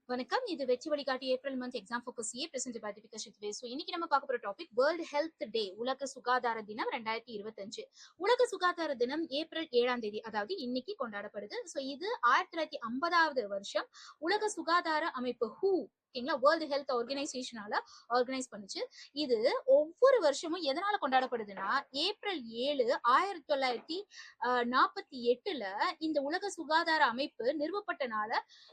வணக்கம். இது வெற்றி வழிகாட்டி April month exam focus a present by Deepika Sidhwe. So இன்னைக்கு நம்ம பார்க்க போற டாபிக் வேர்ல்ட் ஹெல்த் டே, உலக சுகாதார தினம் 2025. உலக சுகாதார தினம் ஏப்ரல் 7ஆம் தேதி, அதாவது இன்னைக்கு கொண்டாடப்படுது. ஸோ இது 1950வது வருஷம் உலக சுகாதார அமைப்பு ஹூ, ஓகேங்களா, வேர்ல்டு ஹெல்த் ஆர்கனைசேஷனால ஆர்கனைஸ் பண்ணுச்சு. இது ஒவ்வொரு வருஷமும் எதனால கொண்டாடப்படுதுன்னா, ஏப்ரல் 7 1948ல இந்த உலக சுகாதார அமைப்பு நிறுவப்பட்டனால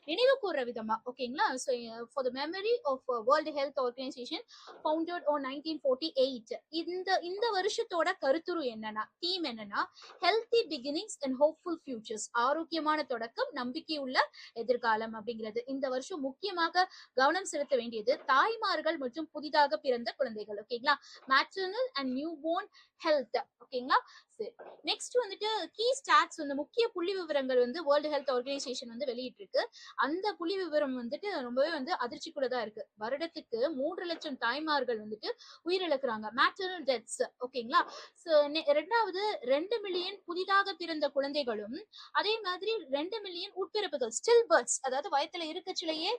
நினைவு கூற விதமா, ஓகேங்களா. So far the memory of world health organisation founded on 1948. இந்த வருஷத்தோட கருத்துரு என்னன்னா, தீம் என்னன்னா, healthy beginnings and hopeful futures, ஆரோக்கியமான தொடக்கம் நம்பிக்கையுள்ள எதிர்காலம் அப்படிங்கிறது. இந்த வருஷம் முக்கியமாக கவனம் செலுத்த வேண்டியது தாய்மார்கள் மற்றும் புதிதாக பிறந்த குழந்தைகள், ஓகேங்களா. Maternal and new born health, ஓகேங்களா. சரி, நெக்ஸ்ட் வந்துட்டு கீ ஸ்டாட்ஸ், வந்து முக்கிய புள்ளி விவரங்கள் வந்து வேர்ல்டு ஹெல்த் ஆர்கனைசேஷன் வந்து வெளியிட்டிருக்கு. அந்த புள்ளி விவரம் வந்துட்டு ரொம்பவே வந்து அதிர்ச்சிக்குள்ளதா இருக்கு. வருடத்துக்கு 3 லட்சம் தாய்மார்கள் வந்துட்டு உயிரிழக்கிறாங்க, மேட்டர்னல் டெத்ஸ், ஓகேங்களா. ரெண்டாவது 2 மில்லியன் புதிதாக பிறந்த குழந்தைகளும், அதே மாதிரி 2 மில்லியன் உட்பிறப்புகள் ஸ்டில் பர்த்ஸ், அதாவது வயத்துல இருக்கச்சிலேயே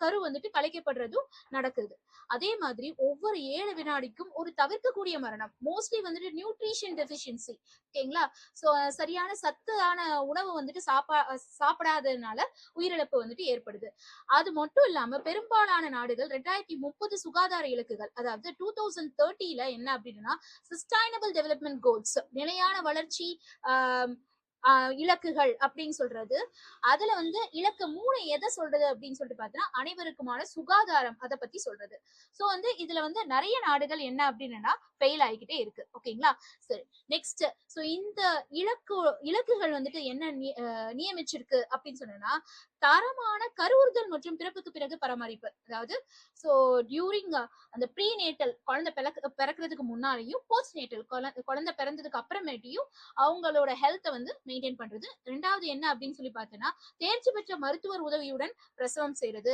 கரு வந்துட்டு கலைக்கப்படுறதும் நடக்குது. அதே மாதிரி ஒவ்வொரு 7 வினாடிக்கும் ஒரு தவிர்க்கக்கூடிய மரணம், மோஸ்ட்லி வந்துட்டு நியூட்ரிஷன் டெஃபிஷியன்சி, ஓகேங்களா. ஸோ சரியான சத்தான உணவு வந்துட்டு சாப்பிடாததுனால உயிரிழப்பு வந்துட்டு ஏற்படுது. அது மட்டும் இல்லாம பெரும்பாலான நாடுகள் 2030 சுகாதார இலக்குகள், அதாவது 2030ல என்ன அப்படின்னா, சஸ்டைனபிள் டெவலப்மெண்ட் கோல்ஸ், நிலையான வளர்ச்சி இலக்குகள் அப்படின்னு சொல்றது. அதுல வந்து இலக்கு 3 எதை சொல்றது அப்படின்னு சொல்லிட்டு பார்த்தீங்கன்னா, அனைவருக்குமான சுகாதாரம், அதை பத்தி சொல்றது. சோ வந்து இதுல வந்து நிறைய நாடுகள் என்ன அப்படின்னா ஃபெயில் ஆகிக்கிட்டே இருக்கு, ஓகேங்களா. சரி, நெக்ஸ்ட். சோ இந்த இலக்குகள் வந்துட்டு என்ன நியமிச்சிருக்கு அப்படின்னு சொன்னா, தரமான கருவுறுதல் மற்றும் பிறப்புக்கு பிறகு பராமரிப்பு, அதாவது சோ டியூரிங் அந்த ப்ரீநேட்டல், குழந்தை பிறக்கிறதுக்கு முன்னாலேயும், போஸ்ட் நேட்டல் குழந்தை பிறந்ததுக்கு அப்புறமேட்டியும் அவங்களோட ஹெல்த்தை வந்து மெயின்டைன் பண்றது. ரெண்டாவது என்ன அப்படின்னு சொல்லி பார்த்தோன்னா, தேர்ச்சி பெற்ற மருத்துவர் உதவியுடன் பிரசவம் செய்யறது.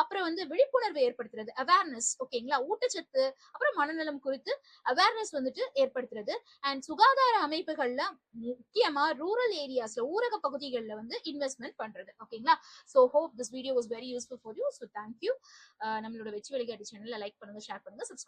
அப்புறம் வந்து விழிப்புணர்வு ஏற்படுத்துறது, அவேர்னஸ், ஓகேங்களா. ஊட்டச்சத்து அப்புறம் மனநலம் குறித்து அவேர்னஸ் வந்துட்டு ஏற்படுத்துறது. அண்ட் சுகாதார அமைப்புகள்ல முக்கியமா ரூரல் ஏரியாஸ்ல, ஊரக பகுதிகளில் வந்து இன்வெஸ்ட்மெண்ட் பண்றது, ஓகேங்களா. So hope this video was very useful for you. So thank you. நம்மளோட வெற்றி வழிகாட்டி சேனல்ல லைக் பண்ணுங்க, ஷேர் பண்ணுங்க, சப்ஸ்கிரைப்